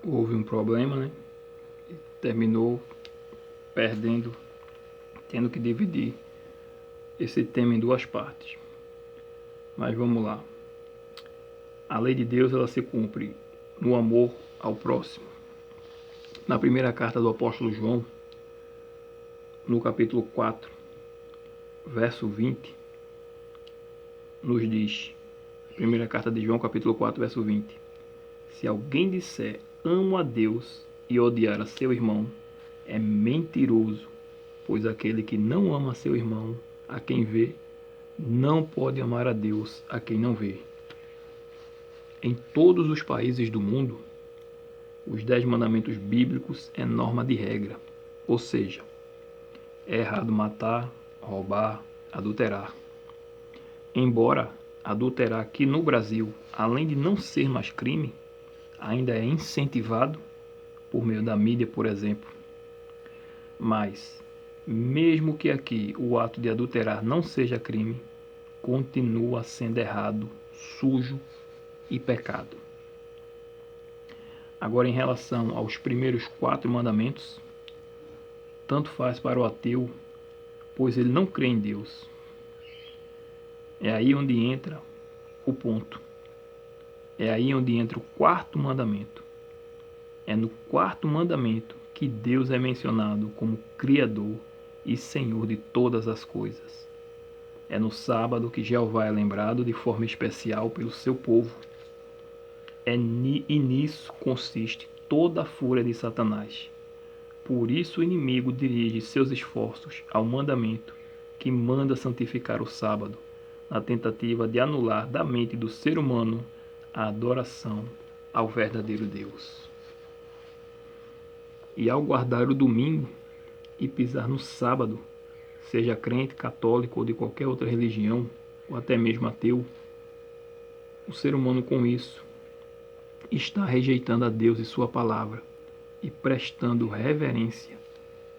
houve um problema, né? E terminou perdendo, tendo que dividir esse tema em duas partes. Mas vamos lá. A lei de Deus, ela se cumpre no amor ao próximo. Na primeira carta do apóstolo João, no capítulo 4, verso 20, nos diz, primeira carta de João, capítulo 4, verso 20, se alguém disser amo a Deus e odiar a seu irmão, é mentiroso, pois aquele que não ama seu irmão, a quem vê, não pode amar a Deus, a quem não vê. Em todos os países do mundo, os 10 mandamentos bíblicos é norma de regra, ou seja, é errado matar, roubar, adulterar. Embora adulterar aqui no Brasil, além de não ser mais crime, ainda é incentivado por meio da mídia, por exemplo. Mas, mesmo que aqui o ato de adulterar não seja crime, continua sendo errado, sujo e pecado. Agora, em relação aos primeiros 4 mandamentos, tanto faz para o ateu, pois ele não crê em Deus. É aí onde entra o ponto. É aí onde entra o 4º mandamento. É no 4º mandamento que Deus é mencionado como Criador e Senhor de todas as coisas. É no sábado que Jeová é lembrado de forma especial pelo seu povo. E nisso consiste toda a fúria de Satanás. Por isso o inimigo dirige seus esforços ao mandamento que manda santificar o sábado, na tentativa de anular da mente do ser humano a adoração ao verdadeiro Deus. E ao guardar o domingo e pisar no sábado, seja crente, católico ou de qualquer outra religião, ou até mesmo ateu, o ser humano com isso está rejeitando a Deus e sua palavra e prestando reverência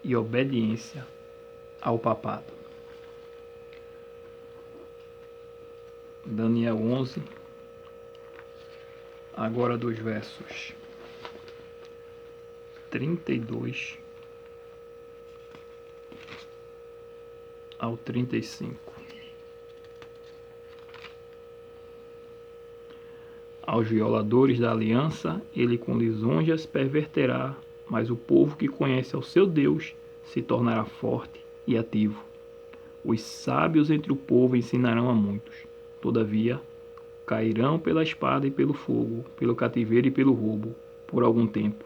e obediência ao papado. Daniel 11, agora dos versos 32 ao 35. Aos violadores da aliança, ele com lisonjas perverterá, mas o povo que conhece ao seu Deus se tornará forte e ativo. Os sábios entre o povo ensinarão a muitos. Todavia, cairão pela espada e pelo fogo, pelo cativeiro e pelo roubo, por algum tempo.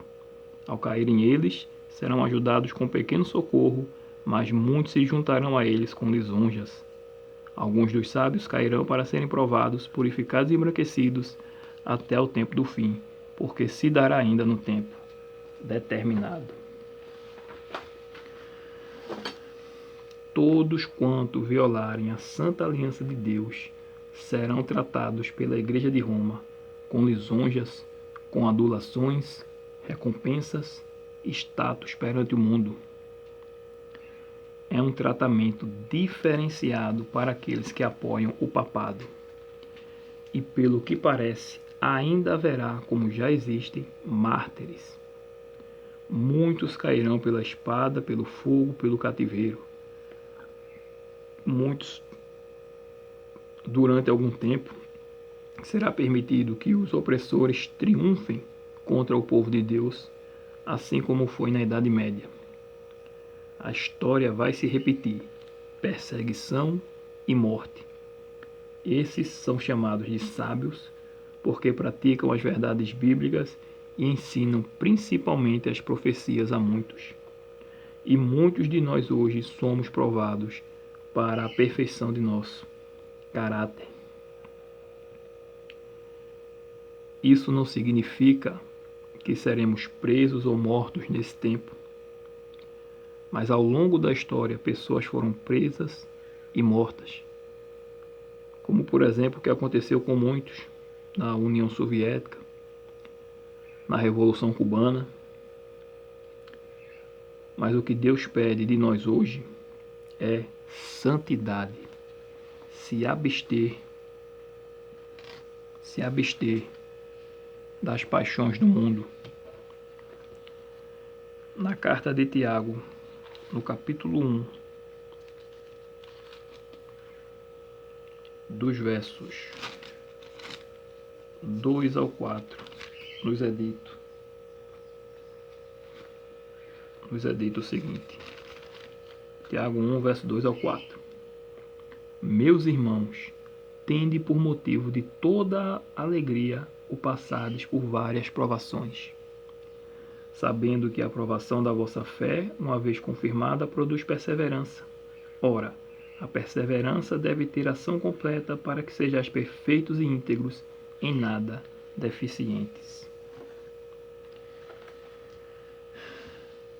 Ao caírem eles, serão ajudados com pequeno socorro, mas muitos se juntarão a eles com lisonjas. Alguns dos sábios cairão para serem provados, purificados e embranquecidos, até o tempo do fim, porque se dará ainda no tempo determinado. Todos quanto violarem a santa aliança de Deus serão tratados pela Igreja de Roma com lisonjas, com adulações, recompensas, status perante o mundo. É um tratamento diferenciado para aqueles que apoiam o papado. E pelo que parece, ainda haverá, como já existem, mártires. Muitos cairão pela espada, pelo fogo, pelo cativeiro. Muitos, durante algum tempo, será permitido que os opressores triunfem contra o povo de Deus, assim como foi na Idade Média. A história vai se repetir: perseguição e morte. Esses são chamados de sábios porque praticam as verdades bíblicas e ensinam principalmente as profecias a muitos. E muitos de nós hoje somos provados para a perfeição de nosso caráter. Isso não significa que seremos presos ou mortos nesse tempo. Mas ao longo da história, pessoas foram presas e mortas. Como, por exemplo, o que aconteceu com muitos na União Soviética, na Revolução Cubana. Mas o que Deus pede de nós hoje é santidade. Se abster das paixões do mundo, Na carta de Tiago, no capítulo 1, dos versos 2 ao 4, nos é dito o seguinte: Tiago 1, verso 2 ao 4. Meus irmãos, tende por motivo de toda alegria o passardes por várias provações, sabendo que a provação da vossa fé, uma vez confirmada, produz perseverança. Ora, a perseverança deve ter ação completa para que sejais perfeitos e íntegros, em nada deficientes.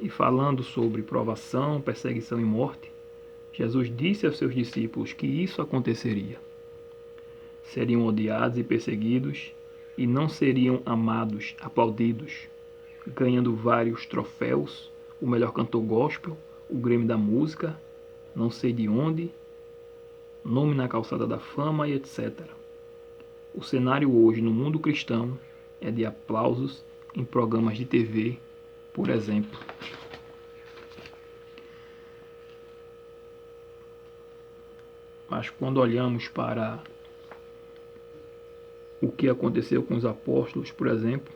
E falando sobre provação, perseguição e morte, Jesus disse aos seus discípulos que isso aconteceria. Seriam odiados e perseguidos, e não seriam amados, aplaudidos, ganhando vários troféus, o melhor cantor gospel, o Grêmio da música, não sei de onde, nome na calçada da fama e etc. O cenário hoje no mundo cristão é de aplausos em programas de TV, por exemplo. Mas quando olhamos para o que aconteceu com os apóstolos, por exemplo,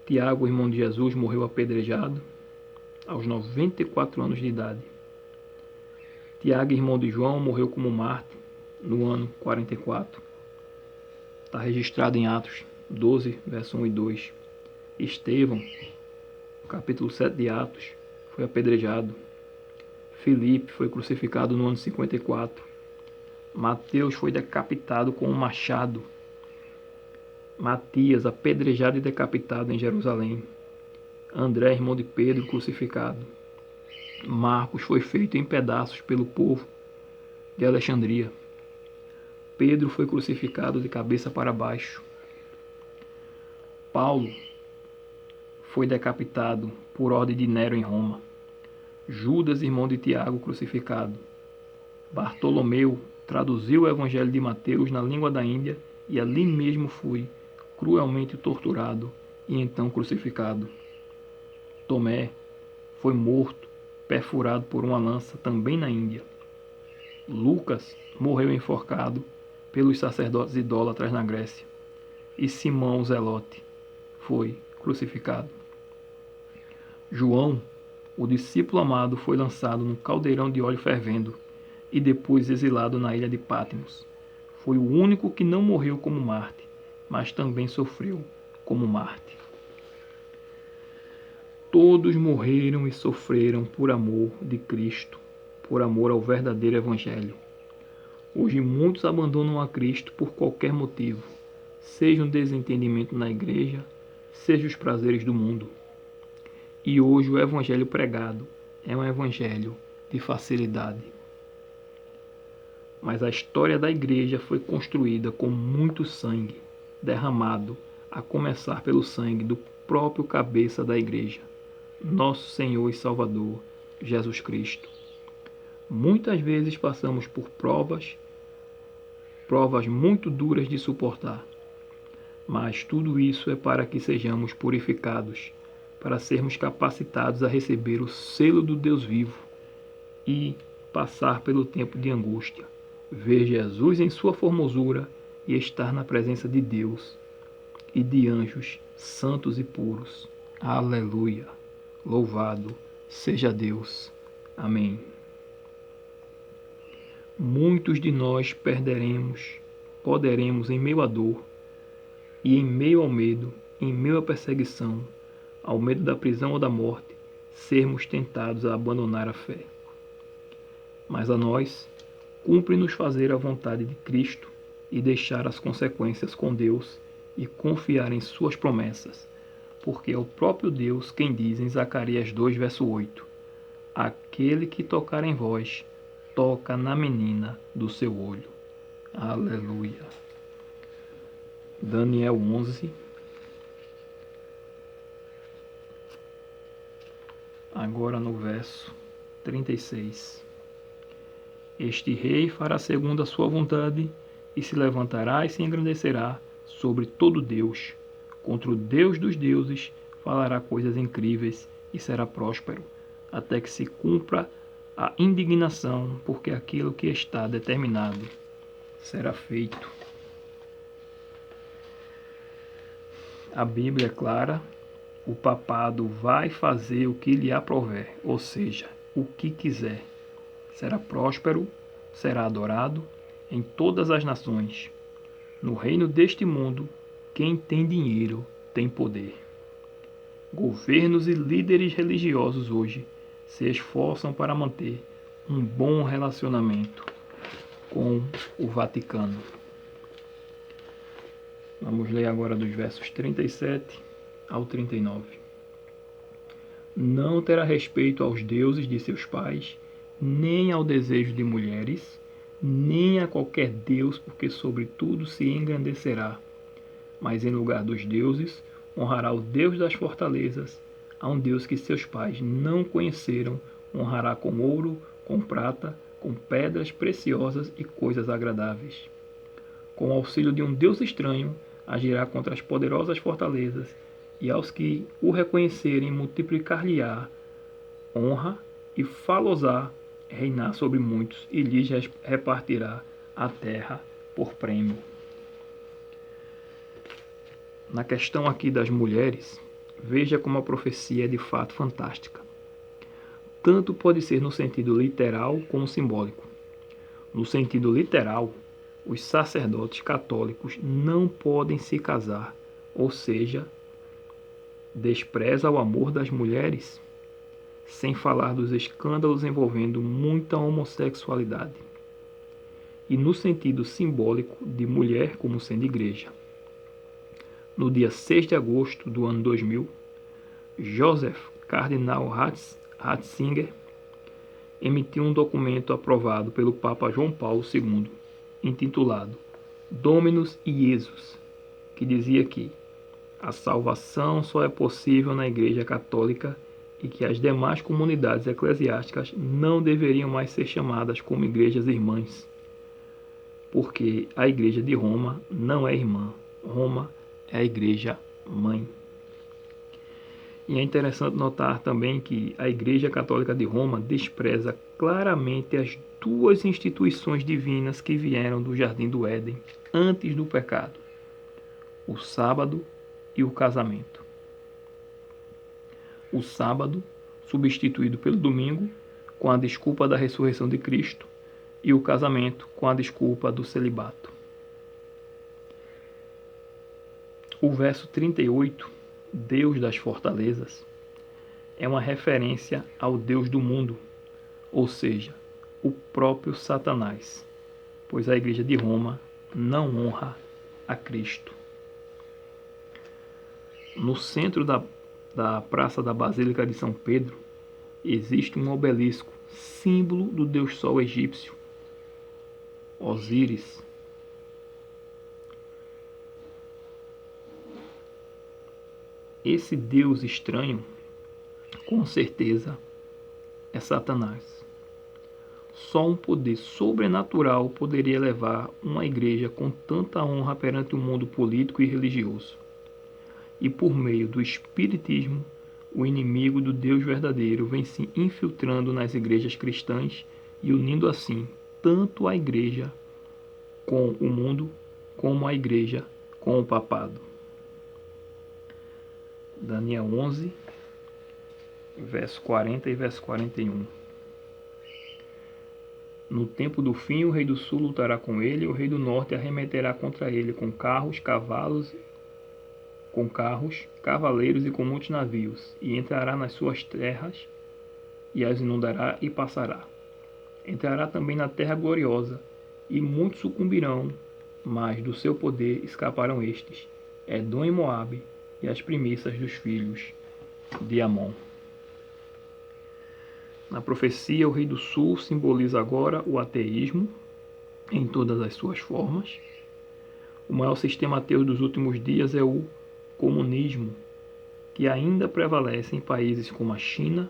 Tiago, irmão de Jesus, morreu apedrejado aos 94 anos de idade. Tiago, irmão de João, morreu como mártir no ano 44. Está registrado em Atos 12, verso 1 e 2. Estevão, capítulo 7 de Atos, foi apedrejado. Filipe foi crucificado no ano 54. Mateus foi decapitado com um machado. Matias, apedrejado e decapitado em Jerusalém. André, irmão de Pedro, crucificado. Marcos foi feito em pedaços pelo povo de Alexandria. Pedro foi crucificado de cabeça para baixo. Paulo foi decapitado por ordem de Nero em Roma. Judas, irmão de Tiago, crucificado. Bartolomeu traduziu o Evangelho de Mateus na língua da Índia e ali mesmo foi cruelmente torturado e então crucificado. Tomé foi morto, perfurado por uma lança também na Índia. Lucas morreu enforcado pelos sacerdotes idólatras na Grécia. E Simão o Zelote foi crucificado. João, o discípulo amado, foi lançado num caldeirão de óleo fervendo e depois exilado na ilha de Patmos. Foi o único que não morreu como Marte, mas também sofreu como Marte. Todos morreram e sofreram por amor de Cristo, por amor ao verdadeiro Evangelho. Hoje muitos abandonam a Cristo por qualquer motivo, seja um desentendimento na igreja, seja os prazeres do mundo. E hoje o Evangelho pregado é um Evangelho de facilidade. Mas a história da igreja foi construída com muito sangue derramado, a começar pelo sangue do próprio cabeça da igreja, nosso Senhor e Salvador, Jesus Cristo. Muitas vezes passamos por provas muito duras de suportar, mas tudo isso é para que sejamos purificados, para sermos capacitados a receber o selo do Deus vivo e passar pelo tempo de angústia, ver Jesus em sua formosura e estar na presença de Deus e de anjos santos e puros. Aleluia! Louvado seja Deus. Amém. Muitos de nós poderemos em meio à dor e em meio ao medo, em meio à perseguição, ao medo da prisão ou da morte, sermos tentados a abandonar a fé. Mas a nós, cumpre-nos fazer a vontade de Cristo e deixar as consequências com Deus e confiar em suas promessas, porque é o próprio Deus quem diz em Zacarias 2, verso 8, aquele que tocar em vós, toca na menina do seu olho. Aleluia. Daniel 11. Agora no verso 36. Este rei fará segundo a sua vontade e se levantará e se engrandecerá sobre todo Deus. Contra o Deus dos deuses falará coisas incríveis e será próspero, até que se cumpra a indignação, porque aquilo que está determinado será feito. A Bíblia é clara, o papado vai fazer o que lhe aprouver, ou seja, o que quiser. Será próspero, será adorado em todas as nações. No reino deste mundo, quem tem dinheiro tem poder. Governos e líderes religiosos hoje se esforçam para manter um bom relacionamento com o Vaticano. Vamos ler agora dos versos 37 ao 39. Não terá respeito aos deuses de seus pais, nem ao desejo de mulheres, nem a qualquer deus, porque sobre tudo se engrandecerá. Mas em lugar dos deuses, honrará o Deus das fortalezas, a um Deus que seus pais não conheceram, honrará com ouro, com prata, com pedras preciosas e coisas agradáveis. Com o auxílio de um Deus estranho, agirá contra as poderosas fortalezas, e aos que o reconhecerem multiplicar-lhe-á honra e falosá reinar sobre muitos, e lhes repartirá a terra por prêmio. Na questão aqui das mulheres, veja como a profecia é de fato fantástica. Tanto pode ser no sentido literal como simbólico. No sentido literal, os sacerdotes católicos não podem se casar, ou seja, despreza o amor das mulheres, sem falar dos escândalos envolvendo muita homossexualidade. E no sentido simbólico de mulher como sendo igreja. No dia 6 de agosto do ano 2000, Joseph Cardinal Ratzinger emitiu um documento aprovado pelo Papa João Paulo II, intitulado Dominus Iesus, que dizia que a salvação só é possível na Igreja Católica e que as demais comunidades eclesiásticas não deveriam mais ser chamadas como igrejas irmãs, porque a Igreja de Roma não é irmã, Roma é a Igreja Mãe. E é interessante notar também que a Igreja Católica de Roma despreza claramente as duas instituições divinas que vieram do Jardim do Éden antes do pecado: o sábado e o casamento. O sábado, substituído pelo domingo, com a desculpa da ressurreição de Cristo, e o casamento, com a desculpa do celibato. O verso 38, Deus das fortalezas, é uma referência ao Deus do mundo, ou seja, o próprio Satanás, pois a Igreja de Roma não honra a Cristo. No centro da Praça da Basílica de São Pedro, existe um obelisco, símbolo do deus sol egípcio, Osíris. Esse deus estranho, com certeza, é Satanás. Só um poder sobrenatural poderia levar uma igreja com tanta honra perante o mundo político e religioso. E por meio do espiritismo, o inimigo do Deus verdadeiro vem se infiltrando nas igrejas cristãs e unindo assim tanto a igreja com o mundo, como a igreja com o papado. Daniel 11, verso 40 e verso 41. No tempo do fim, o rei do sul lutará com ele, e o rei do norte arremeterá contra ele com carros, cavaleiros e com muitos navios, e entrará nas suas terras, e as inundará e passará. Entrará também na terra gloriosa, e muitos sucumbirão, mas do seu poder escaparão estes, Edom e Moabe, e as primícias dos filhos de Amon. Na profecia, o rei do sul simboliza agora o ateísmo em todas as suas formas. O maior sistema ateu dos últimos dias é o comunismo, que ainda prevalece em países como a China,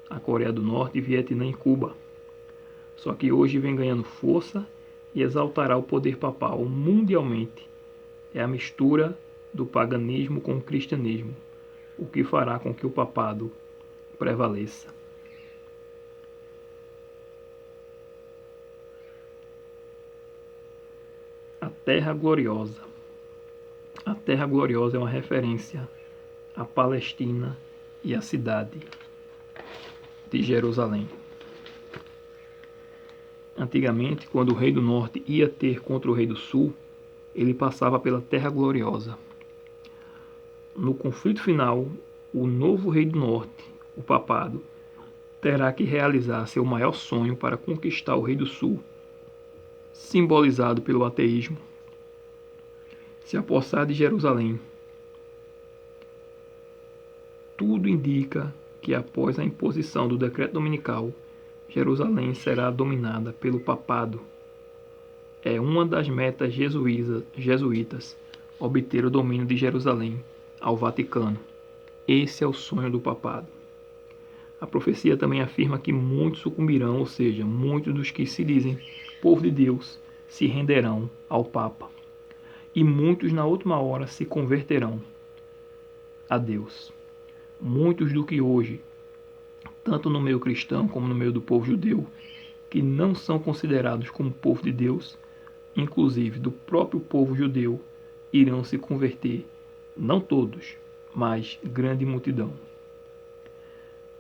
a Coreia do Norte, Vietnã e Cuba. Só que hoje vem ganhando força e exaltará o poder papal mundialmente. É a mistura do paganismo com o cristianismo, o que fará com que o papado prevaleça. A Terra Gloriosa. A Terra Gloriosa é uma referência à Palestina e à cidade de Jerusalém. Antigamente, quando o rei do norte ia ter contra o rei do sul, ele passava pela Terra Gloriosa. No conflito final, o novo rei do norte, o papado, terá que realizar seu maior sonho para conquistar o rei do sul, simbolizado pelo ateísmo, se apossar de Jerusalém. Tudo indica que após a imposição do decreto dominical, Jerusalém será dominada pelo papado. É uma das metas jesuítas obter o domínio de Jerusalém ao Vaticano. Esse é o sonho do papado. A profecia também afirma que muitos sucumbirão, ou seja, muitos dos que se dizem povo de Deus se renderão ao Papa. E muitos na última hora se converterão a Deus. Muitos do que hoje, tanto no meio cristão como no meio do povo judeu, que não são considerados como povo de Deus, inclusive do próprio povo judeu, irão se converter, não todos, mas grande multidão.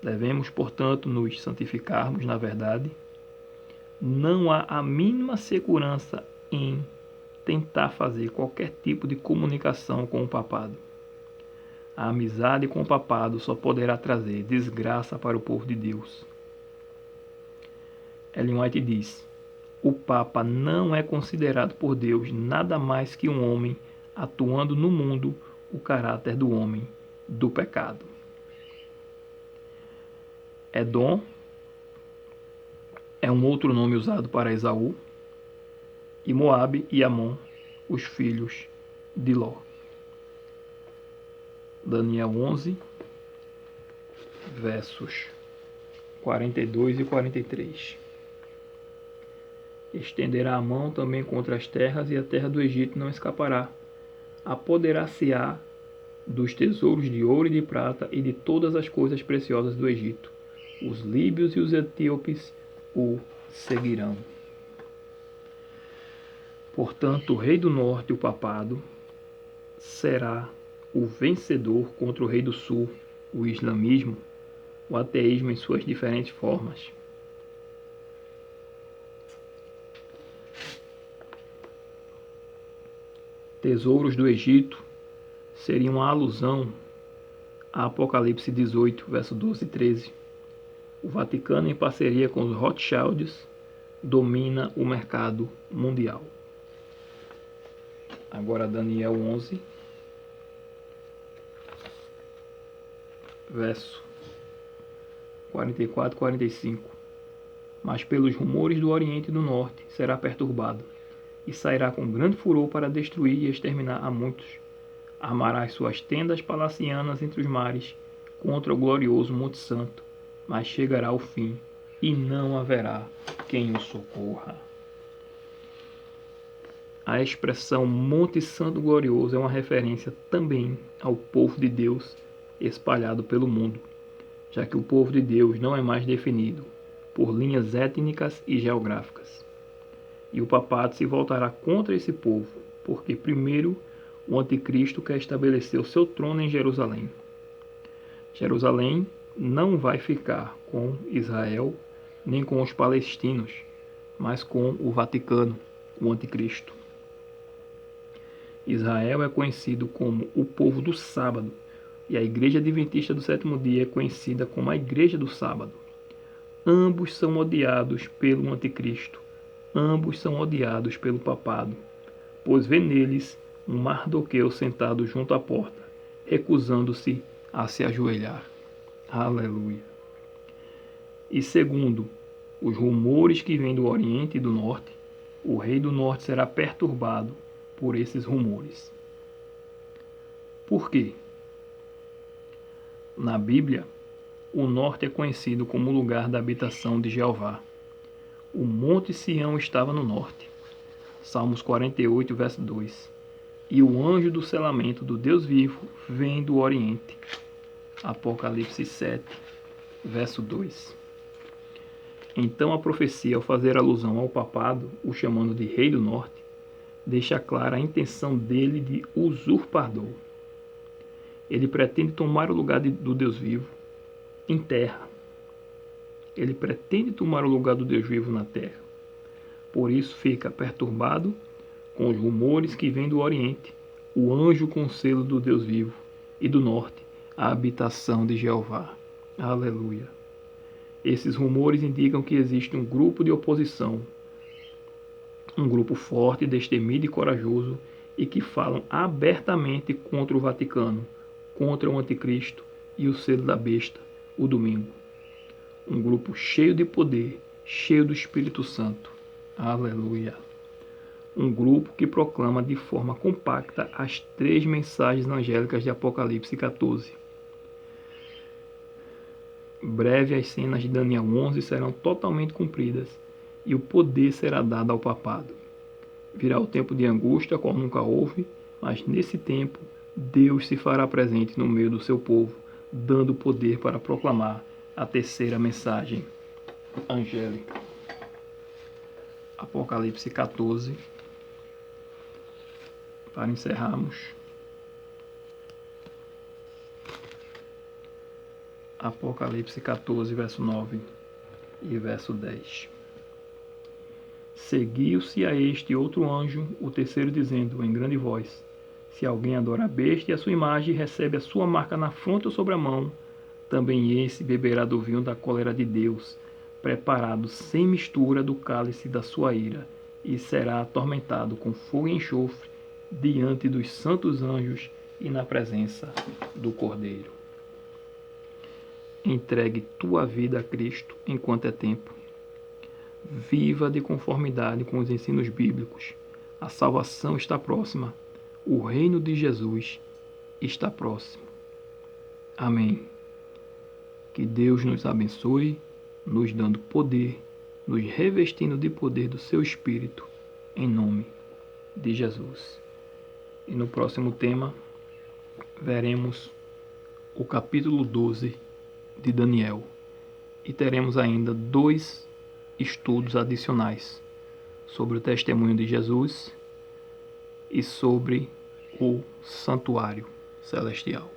Devemos, portanto, nos santificarmos na verdade. Não há a mínima segurança em tentar fazer qualquer tipo de comunicação com o papado. A amizade com o papado só poderá trazer desgraça para o povo de Deus. Ellen White diz: o Papa não é considerado por Deus nada mais que um homem atuando no mundo o caráter do homem do pecado. Edom é um outro nome usado para Esaú, e Moabe e Amon, os filhos de Ló. Daniel 11, versos 42 e 43. Estenderá a mão também contra as terras, e a terra do Egito não escapará. Apoderar-se-á dos tesouros de ouro e de prata e de todas as coisas preciosas do Egito. Os líbios e os etíopes o seguirão. Portanto, o rei do norte, o papado, será o vencedor contra o rei do sul, o islamismo, o ateísmo em suas diferentes formas. Tesouros do Egito seriam uma alusão a Apocalipse 18, verso 12 e 13. O Vaticano, em parceria com os Rothschilds, domina o mercado mundial. Agora Daniel 11, verso 44 e 45. Mas pelos rumores do Oriente e do Norte será perturbado, e sairá com grande furor para destruir e exterminar a muitos. Armará as suas tendas palacianas entre os mares contra o glorioso Monte Santo, mas chegará o fim, e não haverá quem o socorra. A expressão Monte Santo Glorioso é uma referência também ao povo de Deus espalhado pelo mundo, já que o povo de Deus não é mais definido por linhas étnicas e geográficas. E o papado se voltará contra esse povo, porque primeiro o anticristo quer estabelecer o seu trono em Jerusalém. Jerusalém não vai ficar com Israel nem com os palestinos, mas com o Vaticano, o anticristo. Israel é conhecido como o povo do sábado, e a Igreja Adventista do Sétimo Dia é conhecida como a Igreja do Sábado. Ambos são odiados pelo anticristo, ambos são odiados pelo papado, pois vê neles um Mardoqueu sentado junto à porta, recusando-se a se ajoelhar. Aleluia. E segundo os rumores que vêm do Oriente e do Norte, o rei do Norte será perturbado por esses rumores. Por quê? Na Bíblia, o norte é conhecido como o lugar da habitação de Jeová. O Monte Sião estava no norte. Salmos 48, verso 2. E o anjo do selamento do Deus vivo vem do Oriente. Apocalipse 7, verso 2. Então a profecia, ao fazer alusão ao papado, o chamando de Rei do Norte, deixa clara a intenção dele de usurpador. Ele pretende tomar o lugar do Deus vivo em terra. Ele pretende tomar o lugar do Deus vivo na terra. Por isso fica perturbado com os rumores que vêm do Oriente, o anjo com o selo do Deus vivo, e do Norte, a habitação de Jeová. Aleluia. Esses rumores indicam que existe um grupo de oposição, um grupo forte, destemido e corajoso, e que falam abertamente contra o Vaticano, contra o Anticristo e o selo da besta, o domingo. Um grupo cheio de poder, cheio do Espírito Santo. Aleluia. Um grupo que proclama de forma compacta as 3 mensagens angélicas de Apocalipse 14. Breve as cenas de Daniel 11 serão totalmente cumpridas e o poder será dado ao papado. Virá o tempo de angústia, qual nunca houve, mas nesse tempo Deus se fará presente no meio do seu povo, dando poder para proclamar a 3ª mensagem angélica. Apocalipse 14. Para encerrarmos. Apocalipse 14, verso 9 e verso 10. Seguiu-se a este outro anjo, o terceiro, dizendo em grande voz: se alguém adora a besta e a sua imagem, recebe a sua marca na fronte ou sobre a mão, também esse beberá do vinho da cólera de Deus, preparado sem mistura do cálice da sua ira, e será atormentado com fogo e enxofre diante dos santos anjos e na presença do Cordeiro. Entregue tua vida a Cristo enquanto é tempo. Viva de conformidade com os ensinos bíblicos. A salvação está próxima. O reino de Jesus está próximo. Amém. Que Deus nos abençoe, nos dando poder, nos revestindo de poder do seu Espírito, em nome de Jesus. E no próximo tema, veremos o capítulo 12 de Daniel. E teremos ainda 2 estudos adicionais sobre o testemunho de Jesus e sobre o santuário celestial.